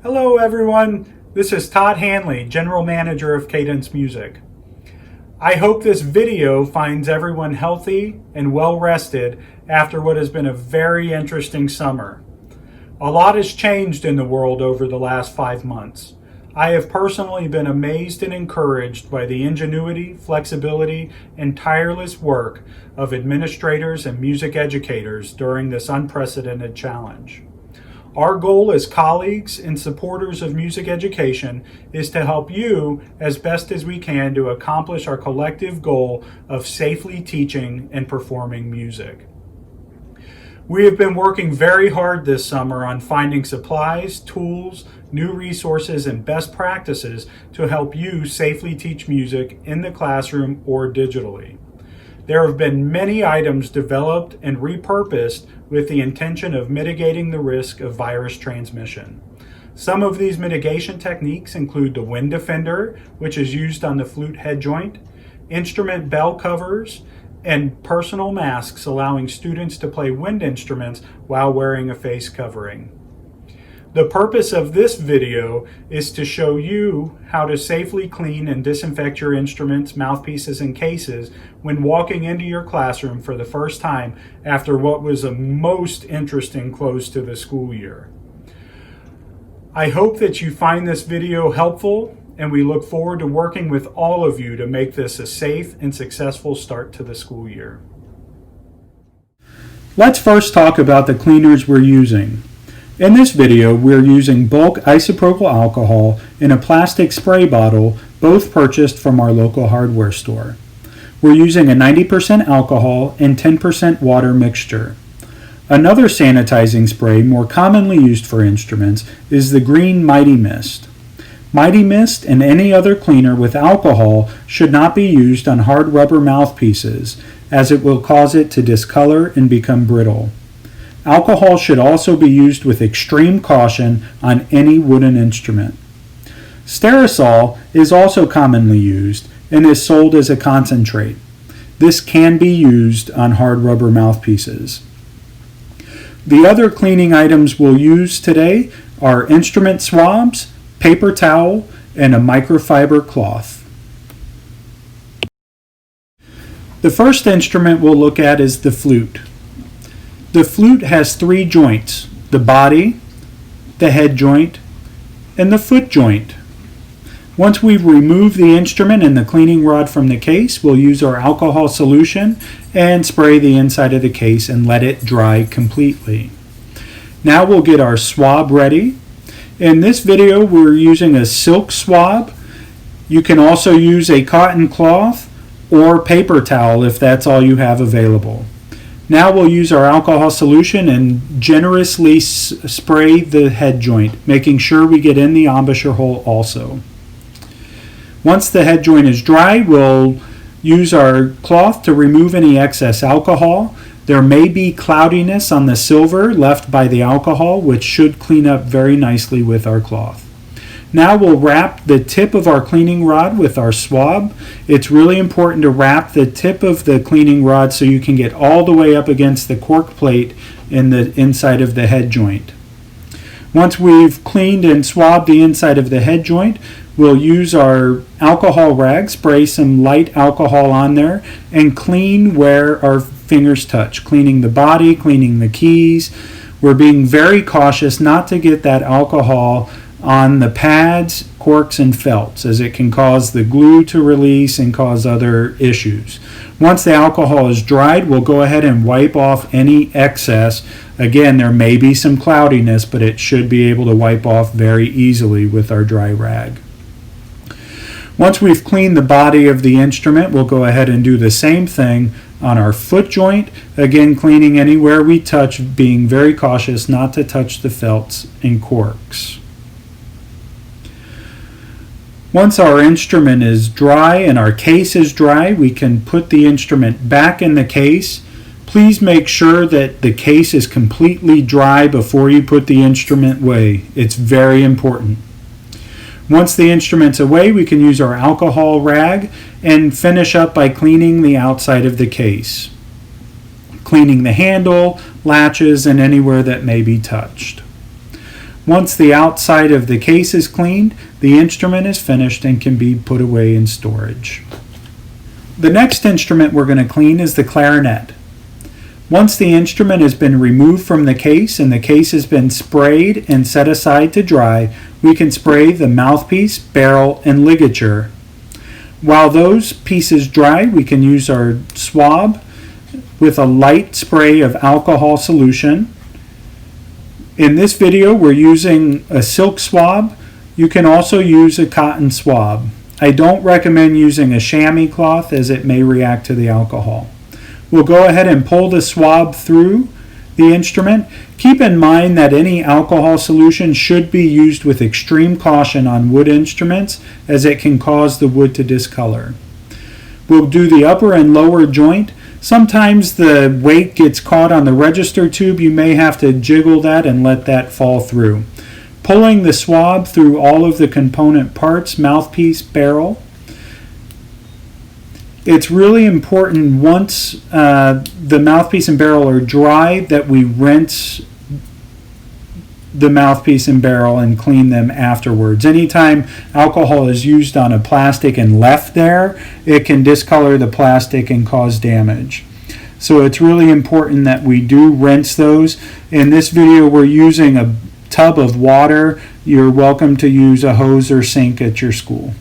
Hello everyone, this is Todd Hanley, General Manager of Cadence Music. I hope this video finds everyone healthy and well rested after what has been a very interesting summer. A lot has changed in the world over the last 5 months. I have personally been amazed and encouraged by the ingenuity, flexibility, and tireless work of administrators and music educators during this unprecedented challenge. Our goal as colleagues and supporters of music education is to help you as best as we can to accomplish our collective goal of safely teaching and performing music. We have been working very hard this summer on finding supplies, tools, new resources, and best practices to help you safely teach music in the classroom or digitally. There have been many items developed and repurposed with the intention of mitigating the risk of virus transmission. Some of these mitigation techniques include the wind defender, which is used on the flute head joint, instrument bell covers, and personal masks allowing students to play wind instruments while wearing a face covering. The purpose of this video is to show you how to safely clean and disinfect your instruments, mouthpieces, and cases when walking into your classroom for the first time after what was a most interesting close to the school year. I hope that you find this video helpful, and we look forward to working with all of you to make this a safe and successful start to the school year. Let's first talk about the cleaners we're using. In this video, we're using bulk isopropyl alcohol in a plastic spray bottle, both purchased from our local hardware store. We're using a 90% alcohol and 10% water mixture. Another sanitizing spray more commonly used for instruments is the green Mighty Mist. Mighty Mist and any other cleaner with alcohol should not be used on hard rubber mouthpieces, as it will cause it to discolor and become brittle. Alcohol should also be used with extreme caution on any wooden instrument. Sтерisol is also commonly used and is sold as a concentrate. This can be used on hard rubber mouthpieces. The other cleaning items we'll use today are instrument swabs, paper towel, and a microfiber cloth. The first instrument we'll look at is the flute. The flute has 3 joints: the body, the head joint, and the foot joint. Once we've removed the instrument and the cleaning rod from the case, we'll use our alcohol solution and spray the inside of the case and let it dry completely. Now we'll get our swab ready. In this video, we're using a silk swab. You can also use a cotton cloth or paper towel if that's all you have available. Now we'll use our alcohol solution and generously spray the head joint, making sure we get in the embouchure hole also. Once the head joint is dry, we'll use our cloth to remove any excess alcohol. There may be cloudiness on the silver left by the alcohol, which should clean up very nicely with our cloth. Now we'll wrap the tip of our cleaning rod with our swab. It's really important to wrap the tip of the cleaning rod so you can get all the way up against the cork plate in the inside of the head joint. Once we've cleaned and swabbed the inside of the head joint, we'll use our alcohol rag, spray some light alcohol on there, and clean where our fingers touch, cleaning the body, cleaning the keys. We're being very cautious not to get that alcohol on the pads, corks, and felts, as it can cause the glue to release and cause other issues. Once the alcohol is dried, we'll go ahead and wipe off any excess. Again, there may be some cloudiness, but it should be able to wipe off very easily with our dry rag. Once we've cleaned the body of the instrument, we'll go ahead and do the same thing on our foot joint. Again, cleaning anywhere we touch, being very cautious not to touch the felts and corks. Once our instrument is dry and our case is dry, we can put the instrument back in the case. Please make sure that the case is completely dry before you put the instrument away. It's very important. Once the instrument's away, we can use our alcohol rag and finish up by cleaning the outside of the case, cleaning the handle, latches, and anywhere that may be touched. Once the outside of the case is cleaned, the instrument is finished and can be put away in storage. The next instrument we're going to clean is the clarinet. Once the instrument has been removed from the case and the case has been sprayed and set aside to dry, we can spray the mouthpiece, barrel, and ligature. While those pieces dry, we can use our swab with a light spray of alcohol solution. In this video, we're using a silk swab. You can also use a cotton swab. I don't recommend using a chamois cloth as it may react to the alcohol. We'll go ahead and pull the swab through the instrument. Keep in mind that any alcohol solution should be used with extreme caution on wood instruments as it can cause the wood to discolor. We'll do the upper and lower joint. Sometimes the weight gets caught on the register tube. You may have to jiggle that and let that fall through. Pulling the swab through all of the component parts, mouthpiece, barrel. It's really important once the mouthpiece and barrel are dry that we rinse the mouthpiece and barrel and clean them afterwards. Anytime alcohol is used on a plastic and left there, it can discolor the plastic and cause damage. So it's really important that we do rinse those. In this video, we're using a tub of water. You're welcome to use a hose or sink at your school.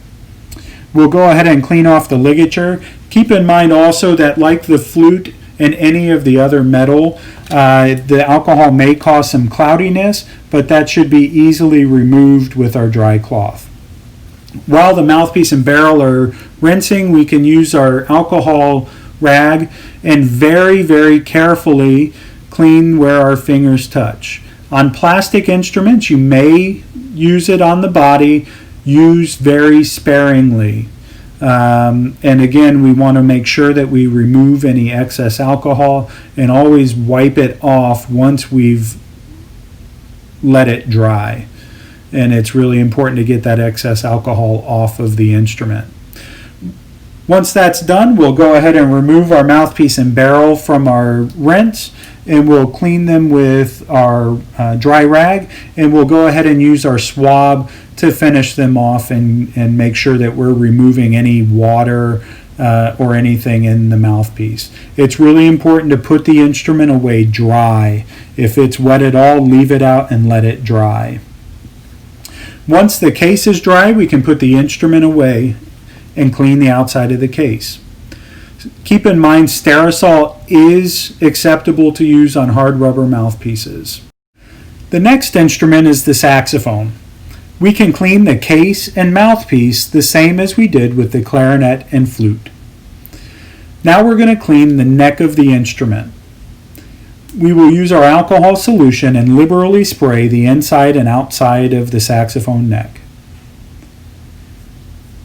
We'll go ahead and clean off the ligature. Keep in mind also that like the flute and any of the other metal, the alcohol may cause some cloudiness, but that should be easily removed with our dry cloth. While the mouthpiece and barrel are rinsing, we can use our alcohol rag and very, very carefully clean where our fingers touch. On plastic instruments, you may use it on the body. Use very sparingly. And again, we want to make sure that we remove any excess alcohol and always wipe it off once we've let it dry. And it's really important to get that excess alcohol off of the instrument. Once that's done, we'll go ahead and remove our mouthpiece and barrel from our rinse, and we'll clean them with our dry rag, and we'll go ahead and use our swab to finish them off and make sure that we're removing any water or anything in the mouthpiece. It's really important to put the instrument away dry. If it's wet at all, leave it out and let it dry. Once the case is dry, we can put the instrument away and clean the outside of the case. Keep in mind, Sтерosol is acceptable to use on hard rubber mouthpieces. The next instrument is the saxophone. We can clean the case and mouthpiece the same as we did with the clarinet and flute. Now we're going to clean the neck of the instrument. We will use our alcohol solution and liberally spray the inside and outside of the saxophone neck.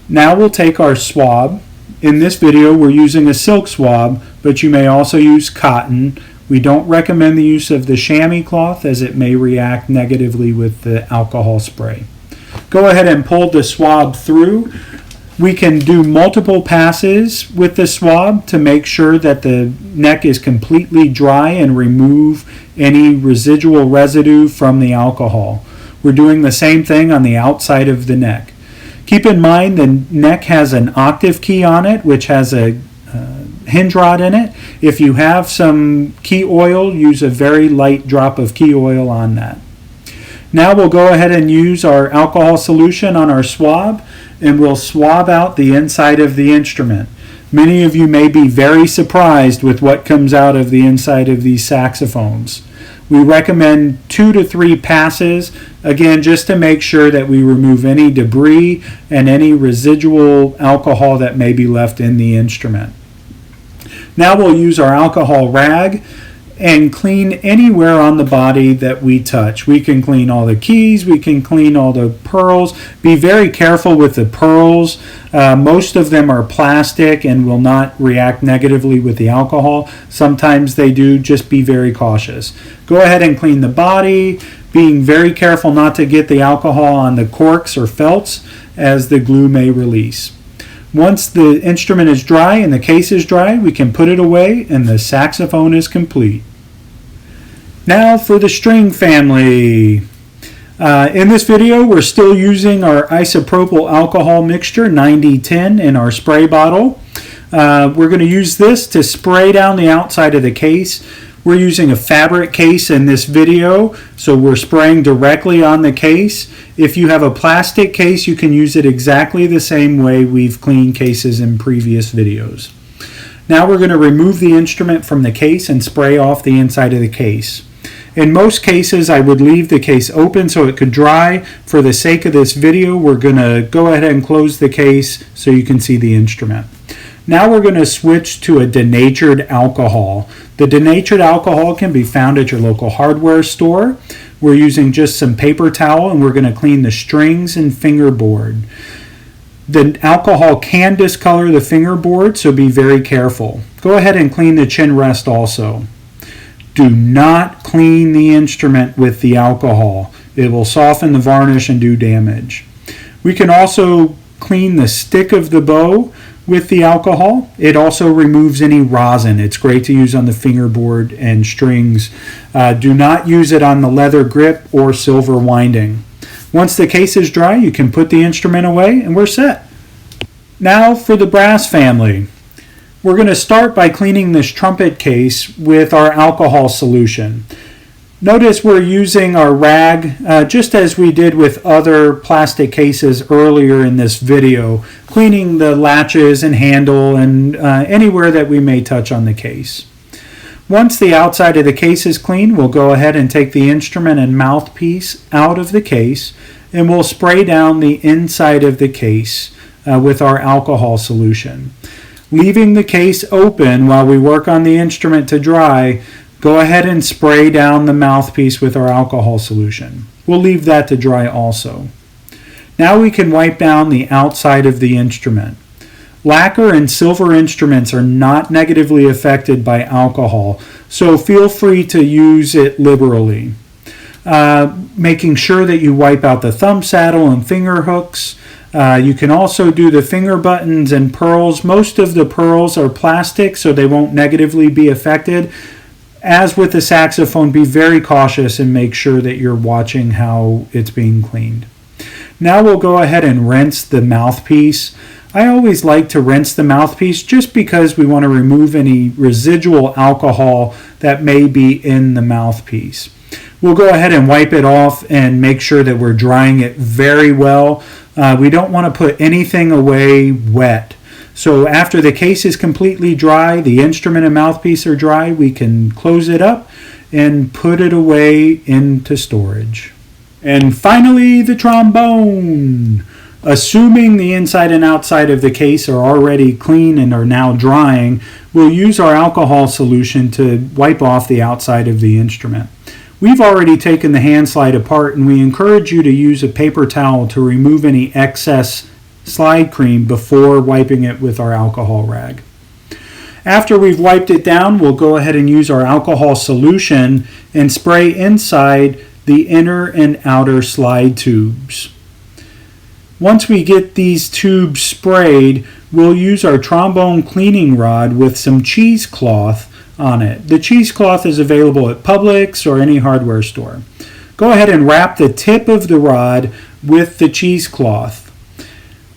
Now we'll take our swab. In this video, we're using a silk swab, but you may also use cotton. We don't recommend the use of the chamois cloth as it may react negatively with the alcohol spray. Go ahead and pull the swab through. We can do multiple passes with the swab to make sure that the neck is completely dry and remove any residual residue from the alcohol. We're doing the same thing on the outside of the neck. Keep in mind the neck has an octave key on it, which has a hinge rod in it. If you have some key oil, use a very light drop of key oil on that. Now we'll go ahead and use our alcohol solution on our swab, and we'll swab out the inside of the instrument. Many of you may be very surprised with what comes out of the inside of these saxophones. We recommend 2 to 3 passes, again, just to make sure that we remove any debris and any residual alcohol that may be left in the instrument. Now we'll use our alcohol rag and clean anywhere on the body that we touch. We can clean all the keys, we can clean all the pearls. Be very careful with the pearls. Most of them are plastic and will not react negatively with the alcohol. Sometimes they do. Just be very cautious. Go ahead and clean the body, being very careful not to get the alcohol on the corks or felts as the glue may release. Once the instrument is dry and the case is dry, we can put it away and the saxophone is complete. Now for the string family. In this video, we're still using our isopropyl alcohol mixture 90-10 in our spray bottle. We're going to use this to spray down the outside of the case. We're using a fabric case in this video, so we're spraying directly on the case. If you have a plastic case, you can use it exactly the same way we've cleaned cases in previous videos. Now we're going to remove the instrument from the case and spray off the inside of the case. In most cases, I would leave the case open so it could dry. For the sake of this video, we're going to go ahead and close the case so you can see the instrument. Now we're going to switch to a denatured alcohol. The denatured alcohol can be found at your local hardware store. We're using just some paper towel and we're going to clean the strings and fingerboard. The alcohol can discolor the fingerboard, so be very careful. Go ahead and clean the chin rest also. Do not clean the instrument with the alcohol. It will soften the varnish and do damage. We can also clean the stick of the bow with the alcohol. It also removes any rosin. It's great to use on the fingerboard and strings. Do not use it on the leather grip or silver winding. Once the case is dry, you can put the instrument away and we're set. Now for the brass family. We're going to start by cleaning this trumpet case with our alcohol solution. Notice we're using our rag just as we did with other plastic cases earlier in this video, cleaning the latches and handle and anywhere that we may touch on the case. Once the outside of the case is clean, we'll go ahead and take the instrument and mouthpiece out of the case and we'll spray down the inside of the case with our alcohol solution. Leaving the case open while we work on the instrument to dry, go ahead and spray down the mouthpiece with our alcohol solution. We'll leave that to dry also. Now we can wipe down the outside of the instrument. Lacquer and silver instruments are not negatively affected by alcohol, so feel free to use it liberally. Making sure that you wipe out the thumb saddle and finger hooks. You can also do the finger buttons and pearls. Most of the pearls are plastic, so they won't negatively be affected. As with the saxophone, be very cautious and make sure that you're watching how it's being cleaned. Now we'll go ahead and rinse the mouthpiece. I always like to rinse the mouthpiece just because we want to remove any residual alcohol that may be in the mouthpiece. We'll go ahead and wipe it off and make sure that we're drying it very well. We don't want to put anything away wet. So after the case is completely dry, the instrument and mouthpiece are dry, we can close it up and put it away into storage. And finally, the trombone. Assuming the inside and outside of the case are already clean and are now drying, we'll use our alcohol solution to wipe off the outside of the instrument. We've already taken the hand slide apart and we encourage you to use a paper towel to remove any excess slide cream before wiping it with our alcohol rag. After we've wiped it down, we'll go ahead and use our alcohol solution and spray inside the inner and outer slide tubes. Once we get these tubes sprayed, we'll use our trombone cleaning rod with some cheesecloth on it. The cheesecloth is available at Publix or any hardware store. Go ahead and wrap the tip of the rod with the cheesecloth.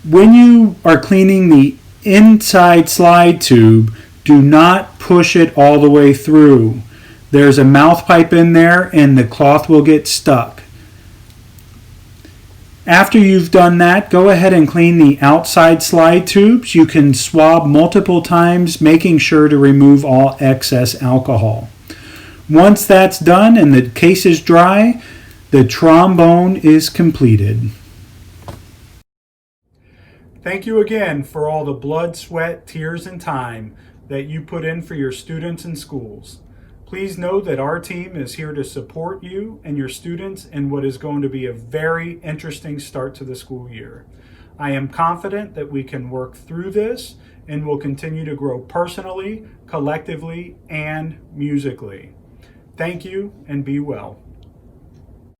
When you are cleaning the inside slide tube, do not push it all the way through. There's a mouth pipe in there and the cloth will get stuck. After you've done that, go ahead and clean the outside slide tubes. You can swab multiple times, making sure to remove all excess alcohol. Once that's done and the case is dry, the trombone is completed. Thank you again for all the blood, sweat, tears, and time that you put in for your students and schools. Please know that our team is here to support you and your students in what is going to be a very interesting start to the school year. I am confident that we can work through this and will continue to grow personally, collectively, and musically. Thank you and be well.